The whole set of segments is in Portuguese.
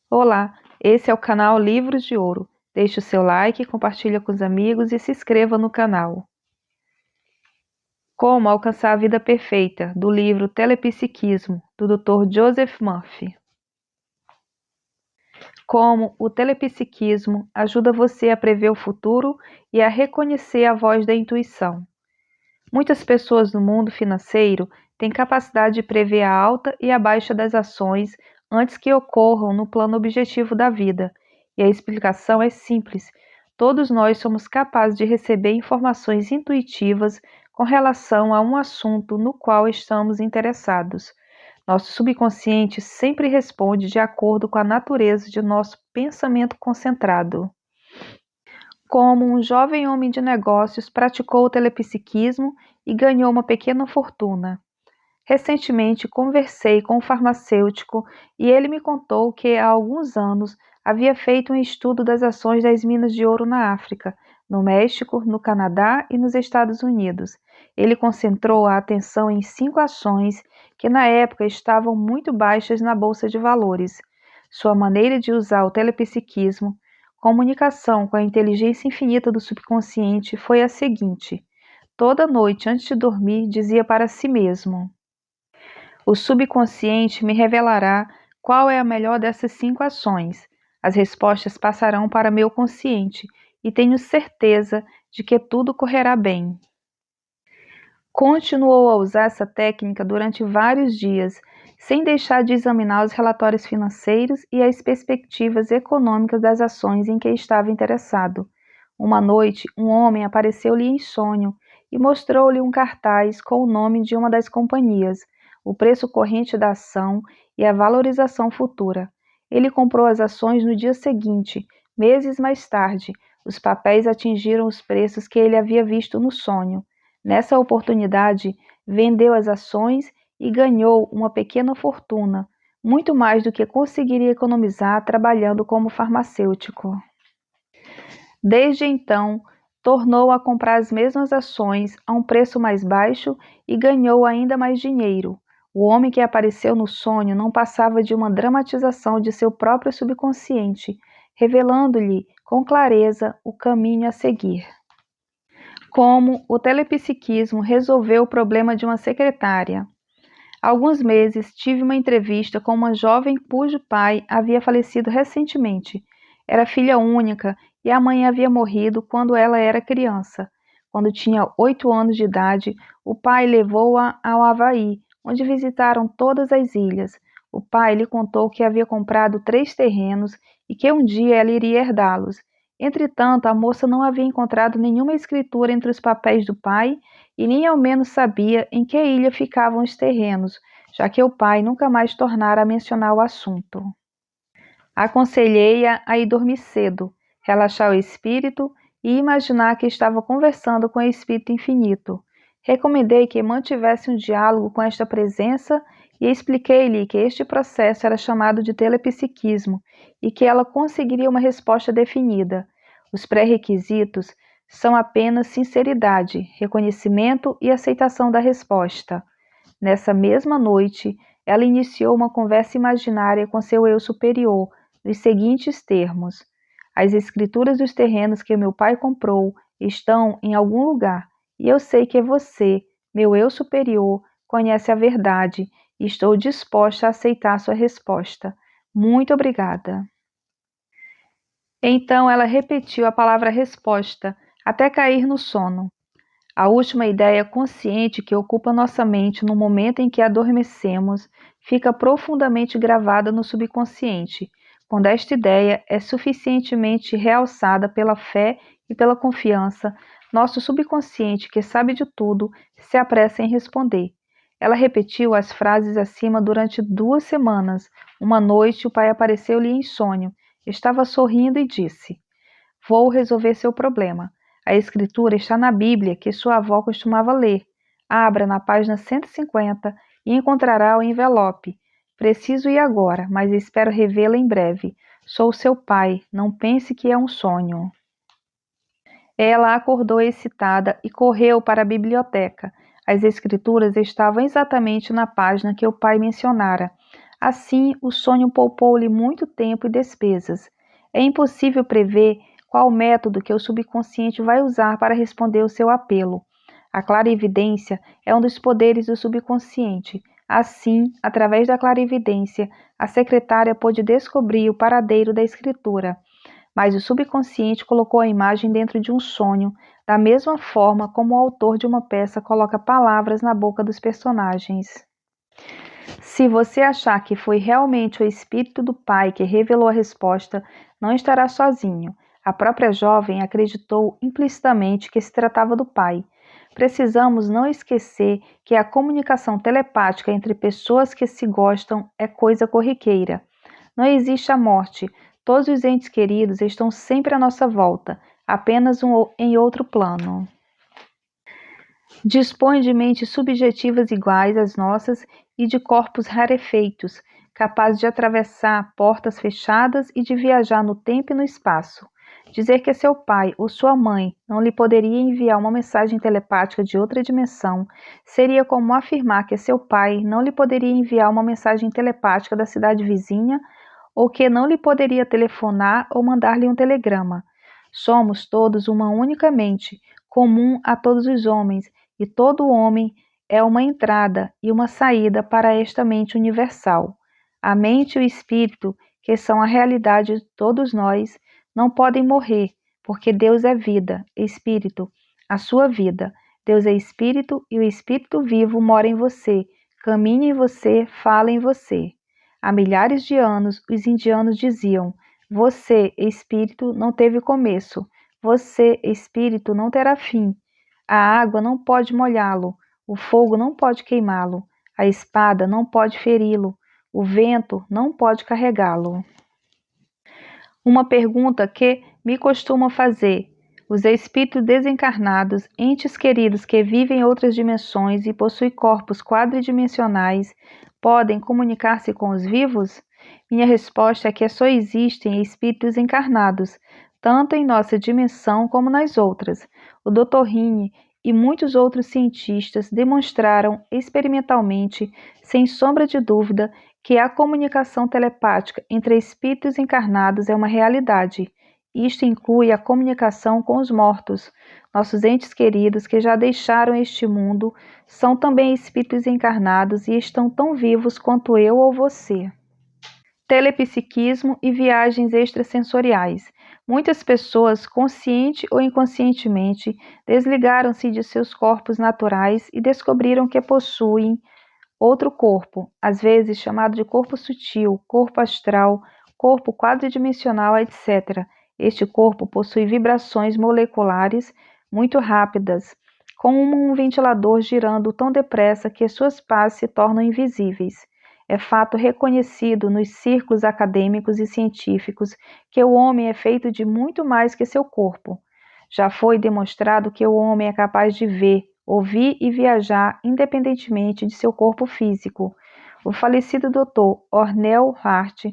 Olá, esse é o canal Livros de Ouro. Deixe o seu like, compartilhe com os amigos e se inscreva no canal. Como alcançar a vida perfeita, do livro Telepsiquismo, do Dr. Joseph Murphy. Como o telepsiquismo ajuda você a prever o futuro e a reconhecer a voz da intuição. Muitas pessoas no mundo financeiro têm capacidade de prever a alta e a baixa das ações antes que ocorram no plano objetivo da vida. E a explicação é simples. Todos nós somos capazes de receber informações intuitivas com relação a um assunto no qual estamos interessados. Nosso subconsciente sempre responde de acordo com a natureza de nosso pensamento concentrado. Como um jovem homem de negócios praticou o telepsiquismo e ganhou uma pequena fortuna. Recentemente conversei com um farmacêutico e ele me contou que há alguns anos havia feito um estudo das ações das minas de ouro na África, no México, no Canadá e nos Estados Unidos. Ele concentrou a atenção em 5 ações que na época estavam muito baixas na bolsa de valores. Sua maneira de usar o telepsiquismo, comunicação com a inteligência infinita do subconsciente, foi a seguinte: toda noite antes de dormir dizia para si mesmo: o subconsciente me revelará qual é a melhor dessas 5 ações. As respostas passarão para meu consciente e tenho certeza de que tudo correrá bem. Continuou a usar essa técnica durante vários dias, sem deixar de examinar os relatórios financeiros e as perspectivas econômicas das ações em que estava interessado. Uma noite, um homem apareceu-lhe em sonho e mostrou-lhe um cartaz com o nome de uma das companhias, o preço corrente da ação e a valorização futura. Ele comprou as ações no dia seguinte. Meses mais tarde, os papéis atingiram os preços que ele havia visto no sonho. Nessa oportunidade, vendeu as ações e ganhou uma pequena fortuna, muito mais do que conseguiria economizar trabalhando como farmacêutico. Desde então, tornou a comprar as mesmas ações a um preço mais baixo e ganhou ainda mais dinheiro. O homem que apareceu no sonho não passava de uma dramatização de seu próprio subconsciente, revelando-lhe com clareza o caminho a seguir. Como o telepsiquismo resolveu o problema de uma secretária. Há alguns meses tive uma entrevista com uma jovem cujo pai havia falecido recentemente. Era filha única e a mãe havia morrido quando ela era criança. Quando tinha 8 anos de idade, o pai levou-a ao Havaí, onde visitaram todas as ilhas. O pai lhe contou que havia comprado 3 terrenos e que um dia ela iria herdá-los. Entretanto, a moça não havia encontrado nenhuma escritura entre os papéis do pai e nem ao menos sabia em que ilha ficavam os terrenos, já que o pai nunca mais tornara a mencionar o assunto. Aconselhei-a a ir dormir cedo, relaxar o espírito e imaginar que estava conversando com o Espírito Infinito. Recomendei que mantivesse um diálogo com esta presença e expliquei-lhe que este processo era chamado de telepsiquismo e que ela conseguiria uma resposta definida. Os pré-requisitos são apenas sinceridade, reconhecimento e aceitação da resposta. Nessa mesma noite, ela iniciou uma conversa imaginária com seu eu superior, nos seguintes termos: as escrituras dos terrenos que meu pai comprou estão em algum lugar, e eu sei que você, meu eu superior, conhece a verdade e estou disposta a aceitar sua resposta. Muito obrigada. Então ela repetiu a palavra resposta até cair no sono. A última ideia consciente que ocupa nossa mente no momento em que adormecemos fica profundamente gravada no subconsciente, quando esta ideia é suficientemente realçada pela fé e pela confiança. Nosso subconsciente, que sabe de tudo, se apressa em responder. Ela repetiu as frases acima durante 2 semanas. Uma noite, o pai apareceu-lhe em sonho. Estava sorrindo e disse: vou resolver seu problema. A escritura está na Bíblia que sua avó costumava ler. Abra na página 150 e encontrará o envelope. Preciso ir agora, mas espero revê-la em breve. Sou seu pai, não pense que é um sonho. Ela acordou excitada e correu para a biblioteca. As escrituras estavam exatamente na página que o pai mencionara. Assim, o sonho poupou-lhe muito tempo e despesas. É impossível prever qual método que o subconsciente vai usar para responder ao seu apelo. A clarividência é um dos poderes do subconsciente. Assim, através da clarividência, a secretária pôde descobrir o paradeiro da escritura, mas o subconsciente colocou a imagem dentro de um sonho, da mesma forma como o autor de uma peça coloca palavras na boca dos personagens. Se você achar que foi realmente o espírito do pai que revelou a resposta, não estará sozinho. A própria jovem acreditou implicitamente que se tratava do pai. Precisamos não esquecer que a comunicação telepática entre pessoas que se gostam é coisa corriqueira. Não existe a morte. Todos os entes queridos estão sempre à nossa volta, apenas em outro plano. Dispõe de mentes subjetivas iguais às nossas e de corpos rarefeitos, capazes de atravessar portas fechadas e de viajar no tempo e no espaço. Dizer que seu pai ou sua mãe não lhe poderia enviar uma mensagem telepática de outra dimensão seria como afirmar que seu pai não lhe poderia enviar uma mensagem telepática da cidade vizinha ou que não lhe poderia telefonar ou mandar-lhe um telegrama. Somos todos uma única mente, comum a todos os homens, e todo homem é uma entrada e uma saída para esta mente universal. A mente e o espírito, que são a realidade de todos nós, não podem morrer, porque Deus é vida, espírito, a sua vida. Deus é espírito e o espírito vivo mora em você, caminha em você, fala em você. Há milhares de anos, os indianos diziam: você, espírito, não teve começo. Você, espírito, não terá fim. A água não pode molhá-lo, o fogo não pode queimá-lo, a espada não pode feri-lo, o vento não pode carregá-lo. Uma pergunta que me costuma fazer: os espíritos desencarnados, entes queridos que vivem em outras dimensões e possuem corpos quadridimensionais, podem comunicar-se com os vivos? Minha resposta é que só existem espíritos encarnados, tanto em nossa dimensão como nas outras. O Dr. Rini e muitos outros cientistas demonstraram experimentalmente, sem sombra de dúvida, que a comunicação telepática entre espíritos encarnados é uma realidade. Isto inclui a comunicação com os mortos. Nossos entes queridos que já deixaram este mundo são também espíritos encarnados e estão tão vivos quanto eu ou você. Telepsiquismo e viagens extrasensoriais. Muitas pessoas, consciente ou inconscientemente, desligaram-se de seus corpos naturais e descobriram que possuem outro corpo, às vezes chamado de corpo sutil, corpo astral, corpo quadridimensional, etc. Este corpo possui vibrações moleculares muito rápidas, como um ventilador girando tão depressa que suas pás se tornam invisíveis. É fato reconhecido nos círculos acadêmicos e científicos que o homem é feito de muito mais que seu corpo. Já foi demonstrado que o homem é capaz de ver, ouvir e viajar independentemente de seu corpo físico. O falecido Dr. Ornel Hart,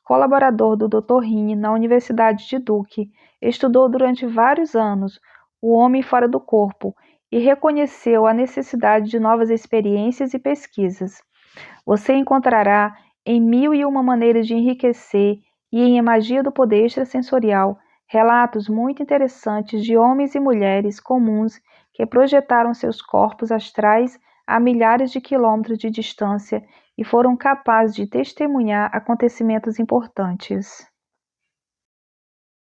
colaborador do Dr. Rini na Universidade de Duke, estudou durante vários anos o homem fora do corpo e reconheceu a necessidade de novas experiências e pesquisas. Você encontrará em mil e uma maneiras de enriquecer e em A Magia do Poder Extrasensorial relatos muito interessantes de homens e mulheres comuns que projetaram seus corpos astrais a milhares de quilômetros de distância e foram capazes de testemunhar acontecimentos importantes.